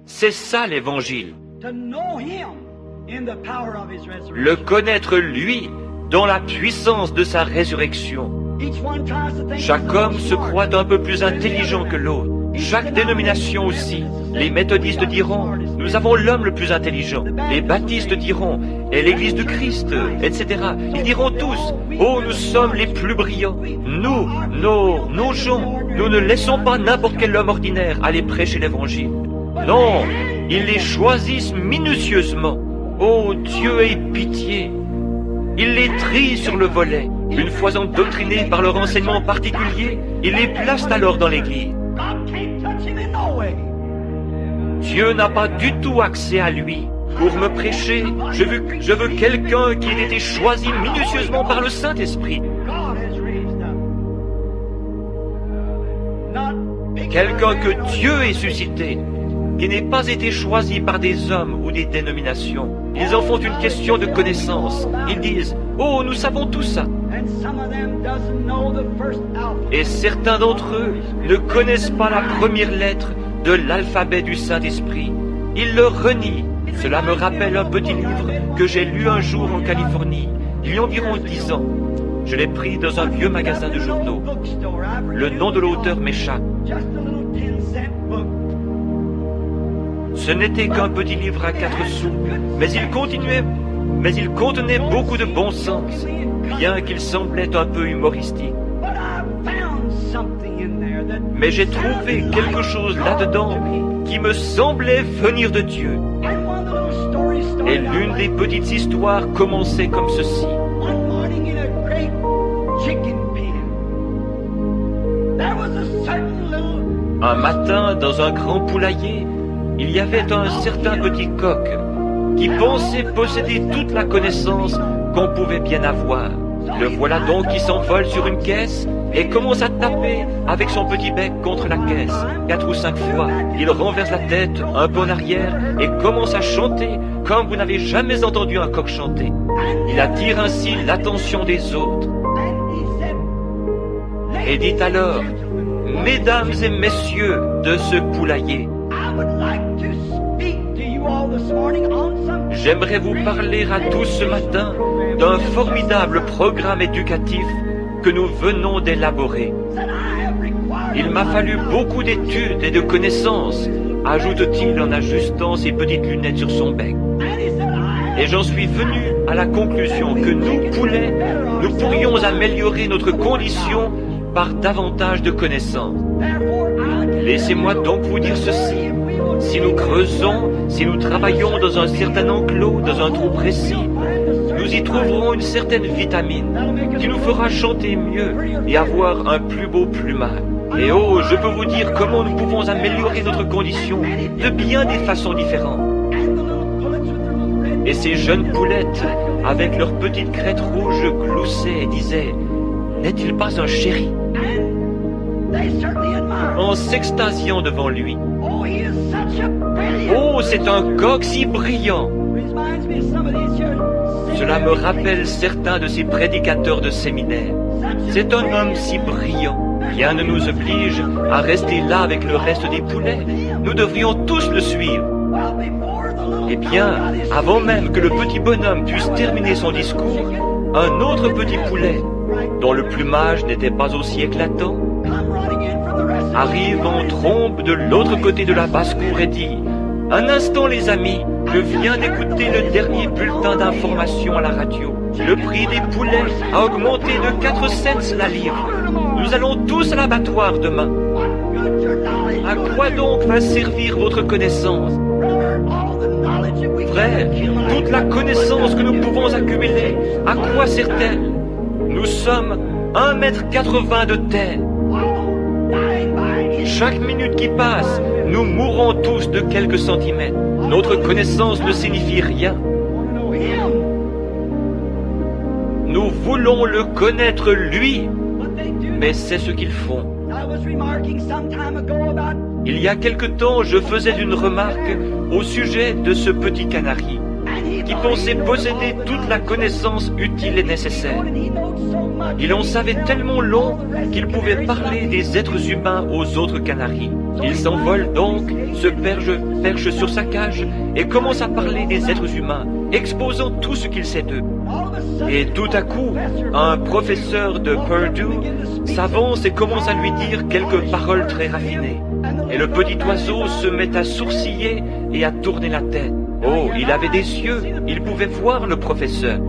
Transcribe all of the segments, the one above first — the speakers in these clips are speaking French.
C'est ça l'Évangile. To know Him in the power of His Le resurrection. connaître lui dans la puissance de sa résurrection. Each one tries to think Chaque he's a homme little se smart. croit un peu plus intelligent que l'autre. Chaque dénomination aussi. Les méthodistes diront, nous avons l'homme le plus intelligent. Les baptistes diront, et l'Église du Christ, etc. Ils diront tous, oh, nous sommes les plus brillants. Nous, nos gens, nous ne laissons pas n'importe quel homme ordinaire aller prêcher l'Évangile. Non, ils les choisissent minutieusement. Oh, Dieu ait pitié. Ils les trient sur le volet. Une fois endoctrinés par leur enseignement particulier, ils les placent alors dans l'Église. God can't touch him in no way. Dieu n'a pas du tout accès à lui. Pour me prêcher, je veux quelqu'un qui ait été choisi minutieusement par le Saint-Esprit. God has raised up. Not big Quelqu'un que Dieu ait suscité, qui n'ait pas été choisi par des hommes ou des dénominations. Ils en font une question de connaissance. Ils disent, oh, nous savons tout ça. And some of them doesn't know the first alphabet. Et certains d'entre eux ne connaissent pas la première lettre de l'alphabet du Saint-Esprit. Ils le renient. Cela me rappelle un petit livre que j'ai lu un jour en Californie, il y a environ 10 ans. Je l'ai pris dans un vieux magasin de journaux. Le nom de l'auteur m'échappe. Just a little 10-cent book. Ce n'était qu'un petit livre à 4 sous, mais il contenait beaucoup de bon sens, bien qu'il semblait un peu humoristique. But I found something in there that Mais j'ai trouvé quelque chose là-dedans qui me semblait venir de Dieu. And one of the little stories Et started out l'une des like petites histoires commençait comme ceci. one morning in a great chicken pen. There was a certain little Un matin, dans un grand poulailler, il y avait un certain petit coq qui pensait posséder toute la connaissance qu'on pouvait bien avoir. Le voilà donc qui s'envole sur une caisse et commence à taper avec son petit bec contre la caisse. 4 ou 5 fois, il renverse la tête un peu en arrière et commence à chanter comme vous n'avez jamais entendu un coq chanter. Il attire ainsi l'attention des autres and he said, et dit alors, mesdames et messieurs de ce poulailler, I would like to speak to you all this morning on some j'aimerais vous parler à tous ce matin d'un formidable programme éducatif que nous venons d'élaborer. that I have required. Il m'a fallu beaucoup d'études et de connaissances, ajoute-t-il en ajustant ses petites lunettes sur son bec. And he said, I Et j'en suis venu à la conclusion que nous, poulets, nous pourrions améliorer notre condition par davantage de connaissances. therefore I Laissez-moi donc vous dire ceci. Si nous creusons, si nous travaillons dans un certain enclos, dans un trou précis, nous y trouverons une certaine vitamine qui nous fera chanter mieux et avoir un plus beau plumage. Et oh, je peux vous dire comment nous pouvons améliorer notre condition de bien des façons différentes. Et ces jeunes poulettes, avec leurs petites crêtes rouges, gloussaient et disaient, n'est-il pas un chéri? they certainly admire. En s'extasiant devant lui. Oh, he is such a brilliant. Oh, c'est un coq si brillant! Reminds me of some of these here. Cela me rappelle certains de ces prédicateurs de séminaire. C'est un homme si brillant. Rien ne nous oblige à rester là avec le reste des poulets. Nous devrions tous le suivre. Well, before the little Eh bien, avant même que le petit bonhomme puisse terminer son discours, un autre petit poulet, dont le plumage n'était pas aussi éclatant, come running in from the rest of the arrive en trombe de l'autre côté de la basse-cour et dit « Un instant les amis, je viens d'écouter le dernier bulletin d'information à la radio. Le prix des poulets a augmenté de 4 cents la livre. Nous allons tous à l'abattoir demain. good your knowledge. À quoi donc va servir votre connaissance? Brother, all the knowledge that we Frère, toute la connaissance que nous pouvons accumuler, à quoi sert-elle? Nous sommes 1,80 m de terre. dying by his Chaque minute qui passe, nous mourrons tous de quelques centimètres. Notre connaissance ne signifie rien. know him. Nous voulons le connaître lui, What they do. mais c'est ce qu'ils font. I was remarking some time ago about Il y a quelque temps, je faisais une remarque au sujet de ce petit canari and he qui thought pensait he knew posséder all the toute la knowledge. connaissance utile et nécessaire. And he knows so much. Il en savait tellement long qu'il pouvait parler des êtres humains aux autres canaris. Il s'envole donc, se perche sur sa cage et commence à parler des êtres humains, exposant tout ce qu'il sait d'eux. Et tout à coup, un professeur de Purdue s'avance et commence à lui dire quelques paroles très raffinées. Et le petit oiseau se met à sourciller et à tourner la tête. Oh, il avait des yeux, il pouvait voir le professeur.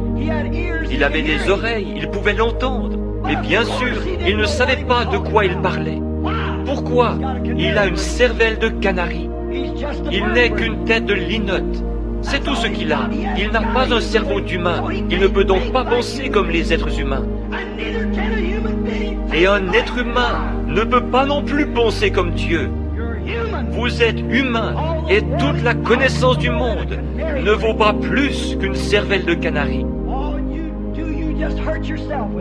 Il avait des oreilles, il pouvait l'entendre. Mais bien sûr, il ne savait pas de quoi il parlait. Pourquoi? Il a une cervelle de canari. Il n'est qu'une tête de linotte. C'est tout ce qu'il a. Il n'a pas un cerveau d'humain. Il ne peut donc pas penser comme les êtres humains. Et un être humain ne peut pas non plus penser comme Dieu. Vous êtes humain et toute la connaissance du monde ne vaut pas plus qu'une cervelle de canari.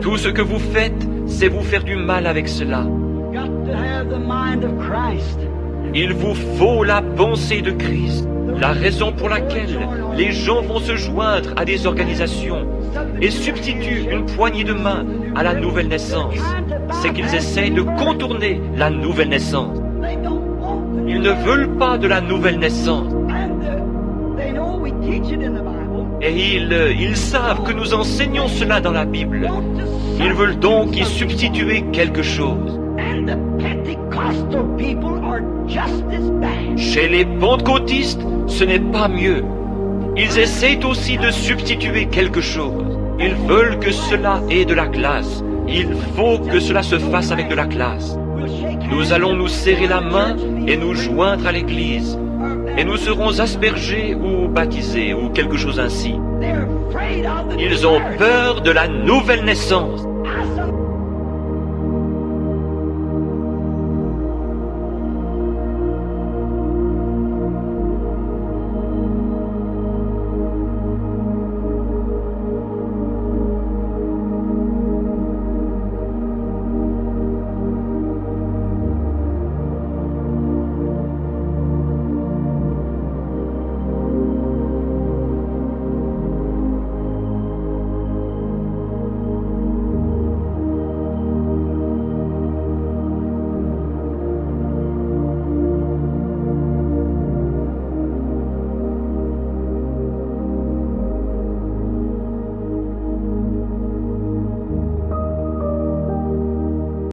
Tout ce que vous faites, c'est vous faire du mal avec cela. Il vous faut la pensée de Christ. La raison pour laquelle les gens vont se joindre à des organisations et substituent une poignée de main à la nouvelle naissance, c'est qu'ils essayent de contourner la nouvelle naissance. Ils ne veulent pas de la nouvelle naissance. Et ils savent que nous enseignons cela dans la Bible. Ils veulent donc y substituer quelque chose. Chez les pentecôtistes, ce n'est pas mieux. Ils essayent aussi de substituer quelque chose. Ils veulent que cela ait de la classe. Il faut que cela se fasse avec de la classe. Nous allons nous serrer la main et nous joindre à l'église. Et nous serons aspergés ou baptisés ou quelque chose ainsi. Ils ont peur de la nouvelle naissance.